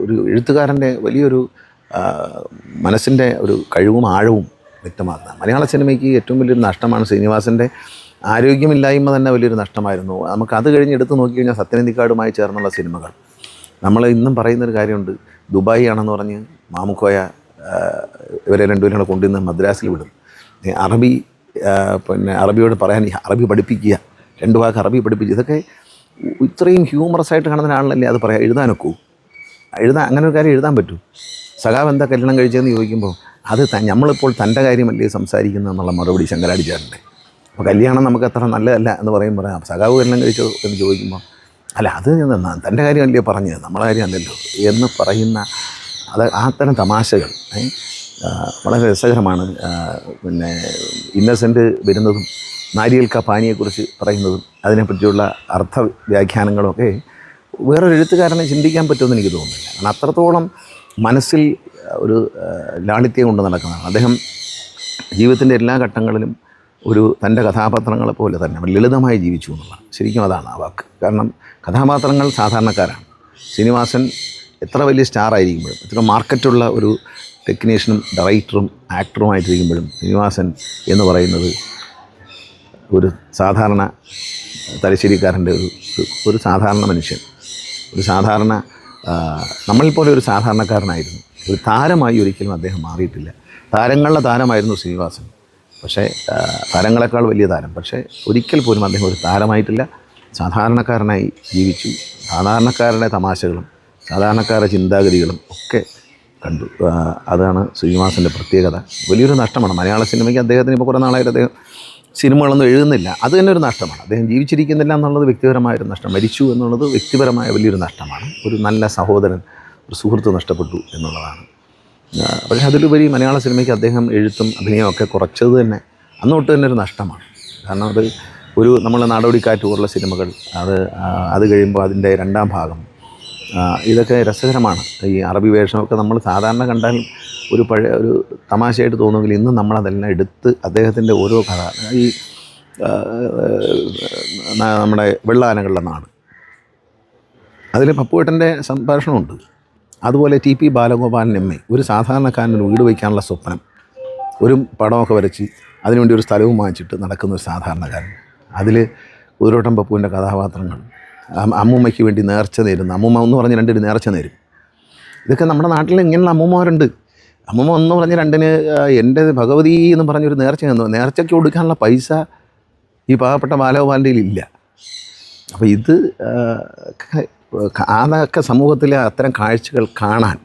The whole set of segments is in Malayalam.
ഒരു എഴുത്തുകാരൻ്റെ വലിയൊരു മനസ്സിൻ്റെ ഒരു കഴിവും ആഴവും വ്യക്തമാക്കുന്നത്. മലയാള സിനിമയ്ക്ക് ഏറ്റവും വലിയൊരു നഷ്ടമാണ് ശ്രീനിവാസൻ്റെ ആരോഗ്യമില്ലായ്മ തന്നെ വലിയൊരു നഷ്ടമായിരുന്നു. നമുക്കത് കഴിഞ്ഞ് എടുത്ത് നോക്കിക്കഴിഞ്ഞാൽ സത്യനന്ദിക്കാടുമായി ചേർന്നുള്ള സിനിമകൾ നമ്മൾ ഇന്നും പറയുന്നൊരു കാര്യമുണ്ട്. ദുബായ് ആണെന്ന് പറഞ്ഞ് മാമുക്കോയ ഇവരെ രണ്ടുപേരും കൂടെ കൊണ്ടുവന്ന് മദ്രാസിൽ വിടും. അറബിയോട് പറയാൻ അറബി പഠിപ്പിക്കുക, 2 വാക്ക് അറബി പഠിപ്പിക്കുക. ഇതൊക്കെ ഇത്രയും ഹ്യൂമറസ് ആയിട്ട് കാണുന്ന ഒരാളല്ലേ അത് പറയാം. എഴുതാനൊക്കൂ? അങ്ങനെ ഒരു കാര്യം എഴുതാൻ പറ്റൂ? സഖാവ് എന്താ കല്യാണം കഴിച്ചതെന്ന് ചോദിക്കുമ്പോൾ അത് നമ്മളിപ്പോൾ തൻ്റെ കാര്യമല്ലേ സംസാരിക്കുന്നത് എന്നുള്ള മറുപടി ശങ്കരാചാര്യൻ്റെ. അപ്പോൾ കല്യാണം നമുക്ക് അത്ര നല്ലതല്ല എന്ന് പറയുമ്പോൾ സഖാവ് കല്യാണം കഴിച്ചോ എന്ന് ചോദിക്കുമ്പോൾ അല്ല അത് തൻ്റെ കാര്യമല്ലേ പറഞ്ഞത്, നമ്മളെ കാര്യമല്ലല്ലോ എന്ന് പറയുന്ന അത്തരം തമാശകൾ വളരെ രസകരമാണ്. ഇന്നസെൻ്റ് വരുന്നതും നാരിയൽക്ക പാനിയെക്കുറിച്ച് പറയുന്നതും അതിനെപ്പറ്റിയുള്ള അർത്ഥ വ്യാഖ്യാനങ്ങളുമൊക്കെ വേറൊരു എഴുത്തുകാരനെ ചിന്തിക്കാൻ പറ്റുമെന്ന് എനിക്ക് തോന്നുന്നില്ല. കാരണം അത്രത്തോളം മനസ്സിൽ ഒരു ലാളിത്യം കൊണ്ട് നടക്കുന്നതാണ് അദ്ദേഹം. ജീവിതത്തിൻ്റെ എല്ലാ ഘട്ടങ്ങളിലും തൻ്റെ കഥാപാത്രങ്ങളെ പോലെ തന്നെ ലളിതമായി ജീവിച്ചു എന്നുള്ളതാണ്. ശരിക്കും അതാണ് ആ വാക്ക്. കാരണം കഥാപാത്രങ്ങൾ സാധാരണക്കാരാണ്. ശ്രീനിവാസൻ എത്ര വലിയ സ്റ്റാർ ആയിരിക്കുമ്പോഴും, എത്ര മാർക്കറ്റുള്ള ഒരു ടെക്നീഷ്യനും ഡയറക്ടറും ആക്ടറുമായിട്ടിരിക്കുമ്പോഴും ശ്രീനിവാസൻ എന്ന് പറയുന്നത് ഒരു സാധാരണ തലശ്ശേരിക്കാരൻ്റെ ഒരു സാധാരണ മനുഷ്യൻ, ഒരു സാധാരണ നമ്മളിപ്പോലെ ഒരു സാധാരണക്കാരനായിരുന്നു. ഒരു താരമായി ഒരിക്കലും അദ്ദേഹം മാറിയിട്ടില്ല. താരങ്ങളുടെ താരമായിരുന്നു ശ്രീനിവാസൻ. പക്ഷേ താരങ്ങളെക്കാൾ വലിയ താരം. പക്ഷേ ഒരിക്കൽ പോലും അദ്ദേഹം ഒരു താരമായിട്ടില്ല. സാധാരണക്കാരനായി ജീവിച്ചു. സാധാരണക്കാരുടെ തമാശകളും സാധാരണക്കാരുടെ ചിന്താഗതികളും ഒക്കെ കണ്ടു. അതാണ് ശ്രീനിവാസൻ്റെ പ്രത്യേകത. വലിയൊരു നഷ്ടമാണ് മലയാള സിനിമയ്ക്ക്. അദ്ദേഹത്തിന് ഇപ്പോൾ കുറേ നാളായിട്ട് അദ്ദേഹം സിനിമകളൊന്നും എഴുതുന്നില്ല. അത് തന്നെ ഒരു നഷ്ടമാണ്. അദ്ദേഹം ജീവിച്ചിരിക്കുന്നില്ല എന്നുള്ളത് വ്യക്തിപരമായൊരു നഷ്ടം. മരിച്ചു എന്നുള്ളത് വ്യക്തിപരമായ വലിയൊരു നഷ്ടമാണ്. ഒരു നല്ല സഹോദരൻ, ഒരു സുഹൃത്ത് നഷ്ടപ്പെട്ടു എന്നുള്ളതാണ്. പക്ഷേ അതിലുപരി മലയാള സിനിമയ്ക്ക് അദ്ദേഹം എഴുത്തും അഭിനയമൊക്കെ കുറച്ചത് തന്നെ അന്നോട്ട് തന്നെ ഒരു നഷ്ടമാണ്. കാരണം നമ്മൾ നാടോടിക്കാറ്റ് പോലുള്ള സിനിമകൾ അത് കഴിയുമ്പോൾ അതിൻ്റെ 2ാം ഭാഗം ഇതൊക്കെ രസകരമാണ്. ഈ അറബി വേഷമൊക്കെ നമ്മൾ സാധാരണ കണ്ടാൽ ഒരു തമാശയായിട്ട് തോന്നുമെങ്കിൽ ഇന്ന് നമ്മളതെല്ലാം എടുത്ത് അദ്ദേഹത്തിൻ്റെ ഓരോ കഥ, ഈ നമ്മുടെ വെള്ളാനകളുടെ നാട്, അതിൽ പപ്പുവേട്ടൻ്റെ സംഭാഷണമുണ്ട്. അതുപോലെ T P Balagopalan M A, ഒരു സാധാരണക്കാരന് വീട് വയ്ക്കാനുള്ള സ്വപ്നം, ഒരു പടമൊക്കെ വരച്ച് അതിനുവേണ്ടി ഒരു സ്ഥലവും വാങ്ങിച്ചിട്ട് നടക്കുന്ന ഒരു സാധാരണക്കാരൻ. അതിൽ കുതിരോട്ടം പപ്പുവിൻ്റെ കഥാപാത്രങ്ങൾ, അമ്മൂമ്മയ്ക്ക് വേണ്ടി നേർച്ച നേരുന്നു. അമ്മൂമ്മ എന്ന് പറഞ്ഞ് 2 നേർച്ച നേരും. ഇതൊക്കെ നമ്മുടെ നാട്ടിൽ ഇങ്ങനെയുള്ള അമ്മൂമ്മമാരുണ്ട്. അമ്മൂമ്മ ഒന്ന് പറഞ്ഞ് 2 എൻ്റെ ഭഗവതി എന്ന് പറഞ്ഞൊരു നേർച്ച തന്നു. നേർച്ചയ്ക്ക് കൊടുക്കാനുള്ള പൈസ ഈ പാവപ്പെട്ട ബാലഗോപാലിൻ്റെ ഇല്ല. അപ്പോൾ അതൊക്കെ സമൂഹത്തിലെ അത്തരം കാഴ്ചകൾ കാണാൻ,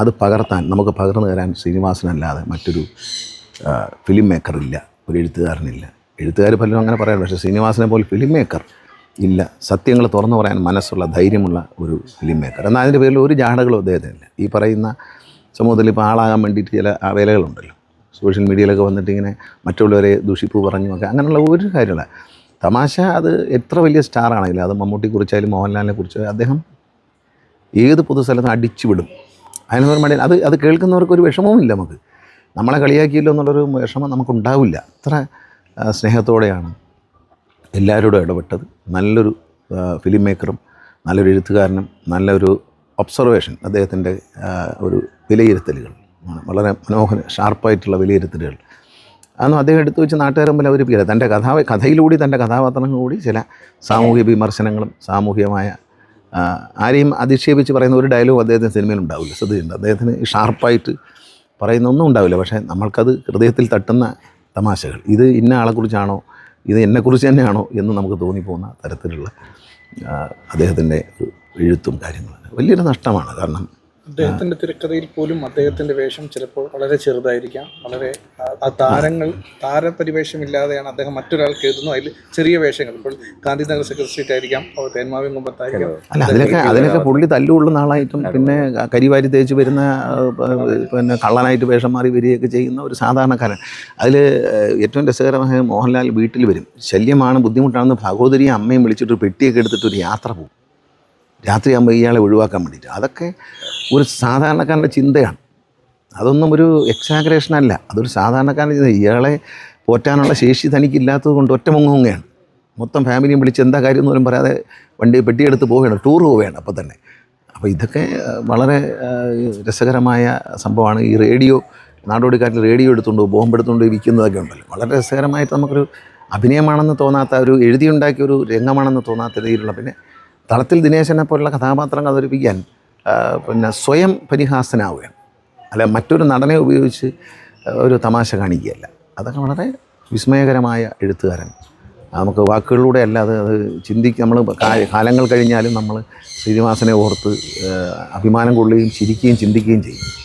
അത് പകർത്താൻ, നമുക്ക് പകർന്നു തരാൻ ശ്രീനിവാസനല്ലാതെ മറ്റൊരു ഫിലിം മേക്കറില്ല, ഒരു എഴുത്തുകാരനില്ല. എഴുത്തുകാർ പലരും അങ്ങനെ പറയാറ്. പക്ഷേ ശ്രീനിവാസനെ പോലെ ഫിലിം മേക്കർ ഇല്ല. സത്യങ്ങൾ തുറന്നു പറയാൻ മനസ്സുള്ള, ധൈര്യമുള്ള ഒരു ഫിലിം മേക്കർ. എന്നാൽ അതിൻ്റെ പേരിൽ ഒരു ജാടകളും അദ്ദേഹത്തിനില്ല. ഈ പറയുന്ന സമൂഹത്തിൽ ഇപ്പോൾ ആളാകാൻ വേണ്ടിയിട്ട് ചില വേലകളുണ്ടല്ലോ, സോഷ്യൽ മീഡിയയിലൊക്കെ വന്നിട്ട് ഇങ്ങനെ മറ്റുള്ളവരെ ദൂഷിപ്പ് പറഞ്ഞുമൊക്കെ, അങ്ങനെയുള്ള ഒരു കാര്യമില്ല. തമാശ അത് എത്ര വലിയ സ്റ്റാറാണെങ്കിലും, അത് മമ്മൂട്ടിയെക്കുറിച്ചായാലും മോഹൻലാലിനെ കുറിച്ചായാലും അദ്ദേഹം ഏത് പൊതുസ്ഥലത്തും അടിച്ചു വിടും. അതിനൊരു മടി അത് കേൾക്കുന്നവർക്കൊരു വിഷമവുമില്ല. നമ്മളെ കളിയാക്കിയല്ലോ എന്നുള്ളൊരു വിഷമം നമുക്കുണ്ടാവില്ല. അത്ര സ്നേഹത്തോടെയാണ് എല്ലാവരോടും ഇടപെട്ടത്. നല്ലൊരു ഫിലിം മേക്കറും നല്ലൊരു എഴുത്തുകാരനും നല്ലൊരു ഒബ്സർവേഷൻ, അദ്ദേഹത്തിൻ്റെ ഒരു വിലയിരുത്തലുകൾ വളരെ ഷാർപ്പായിട്ടുള്ള വിലയിരുത്തലുകൾ അതൊന്നും അദ്ദേഹം എടുത്തു വെച്ച് നാട്ടുകാരെ മുമ്പിൽ അവതരിപ്പിക്കില്ല. തൻ്റെ കഥയിലൂടെ, തൻ്റെ കഥാപാത്രങ്ങളിലൂടെ ചില സാമൂഹിക വിമർശനങ്ങളും സാമൂഹികമായ ആരെയും അധിക്ഷേപിച്ച് പറയുന്ന ഒരു ഡയലോഗ് അദ്ദേഹത്തിന് സിനിമയിൽ ഉണ്ടാവില്ല. ശ്രദ്ധിച്ചിട്ടുണ്ട്? അദ്ദേഹത്തിന് ഷാർപ്പായിട്ട് പറയുന്നൊന്നും ഉണ്ടാവില്ല. പക്ഷേ നമ്മൾക്കത് ഹൃദയത്തിൽ തട്ടുന്ന തമാശകൾ. ഇത് ഇന്ന ആളെക്കുറിച്ചാണോ, ഇത് എന്നെക്കുറിച്ച് തന്നെയാണോ എന്ന് നമുക്ക് തോന്നിപ്പോകുന്ന തരത്തിലുള്ള അദ്ദേഹത്തിൻ്റെ എഴുത്തും കാര്യങ്ങളും വലിയൊരു നഷ്ടമാണ്. കാരണം അദ്ദേഹത്തിൻ്റെ തിരക്കഥയിൽ പോലും അദ്ദേഹത്തിൻ്റെ വേഷം ചിലപ്പോൾ വളരെ ചെറുതായിരിക്കാം. വളരെ താരപരിവേഷമില്ലാതെയാണ് അദ്ദേഹം മറ്റൊരാൾക്ക് എഴുതുന്നത്. അതിൽ ചെറിയ വേഷങ്ങൾ, ഇപ്പോൾ ഗാന്ധിനഗർ സെക്രട്ടേറിയറ്റ് ആയിരിക്കാം, തേന്മാവിൻ കുമ്പത്തായിരിക്കാം. അല്ല, അതിലൊക്കെ പുള്ളി തല്ലുള്ള ആളായിട്ടും പിന്നെ കരിവാരി തേച്ച് വരുന്ന കള്ളനായിട്ട് വേഷം മാറി വരികയൊക്കെ ചെയ്യുന്ന ഒരു സാധാരണക്കാരൻ. അതിൽ ഏറ്റവും രസകരമായ മോഹൻലാൽ വീട്ടിൽ വരും. ശല്യമാണ്, ബുദ്ധിമുട്ടാണെന്ന് സഹോദരിയും അമ്മയും വിളിച്ചിട്ട് പെട്ടിയൊക്കെ എടുത്തിട്ട് ഒരു യാത്ര പോകും. രാത്രിയാകുമ്പോൾ ഇയാളെ ഒഴിവാക്കാൻ വേണ്ടിയിട്ട്. അതൊക്കെ ഒരു സാധാരണക്കാരൻ്റെ ചിന്തയാണ്. അതൊന്നും ഒരു എക്സാഗ്രേഷൻ അല്ല, അതൊരു സാധാരണക്കാരൻ്റെ ചിന്ത. ഇയാളെ പോറ്റാനുള്ള ശേഷി തനിക്കില്ലാത്തത് കൊണ്ട് ഒറ്റ മുങ്ങുകയാണ്. മൊത്തം ഫാമിലിയും വിളിച്ച് എന്താ കാര്യം എന്ന് പോലും പറയാതെ പെട്ടിയെടുത്ത് പോവുകയാണ്, ടൂർ പോവുകയാണ് അപ്പം തന്നെ. അപ്പോൾ ഇതൊക്കെ വളരെ രസകരമായ സംഭവമാണ്. ഈ റേഡിയോ നാടോടിക്കാട്ടിൽ റേഡിയോ എടുത്തുകൊണ്ട് ബോംബെടുത്തുകൊണ്ട് വിൽക്കുന്നതൊക്കെ ഉണ്ടല്ലോ, വളരെ രസകരമായിട്ട് നമുക്കൊരു അഭിനയമാണെന്ന് തോന്നാത്ത, ഒരു എഴുതിയുണ്ടാക്കിയ ഒരു രംഗമാണെന്ന് തോന്നാത്ത രീതിയിലുള്ള. പിന്നെ തളത്തിൽ ദിനേശനെ പോലുള്ള കഥാപാത്രങ്ങൾ അവതരിപ്പിക്കാൻ പിന്നെ സ്വയം പരിഹാസനാവുകയാണ്, അല്ല മറ്റൊരു നടനെ ഉപയോഗിച്ച് ഒരു തമാശ കാണിക്കുകയല്ല. അതൊക്കെ വളരെ വിസ്മയകരമായ എഴുത്തുകാരൻ. നമുക്ക് വാക്കുകളിലൂടെ അല്ലാതെ അത് നമ്മൾ കാലങ്ങൾ കഴിഞ്ഞാലും നമ്മൾ ശ്രീനിവാസനെ ഓർത്ത് അഭിമാനം കൊള്ളുകയും ചിരിക്കുകയും ചിന്തിക്കുകയും ചെയ്യും.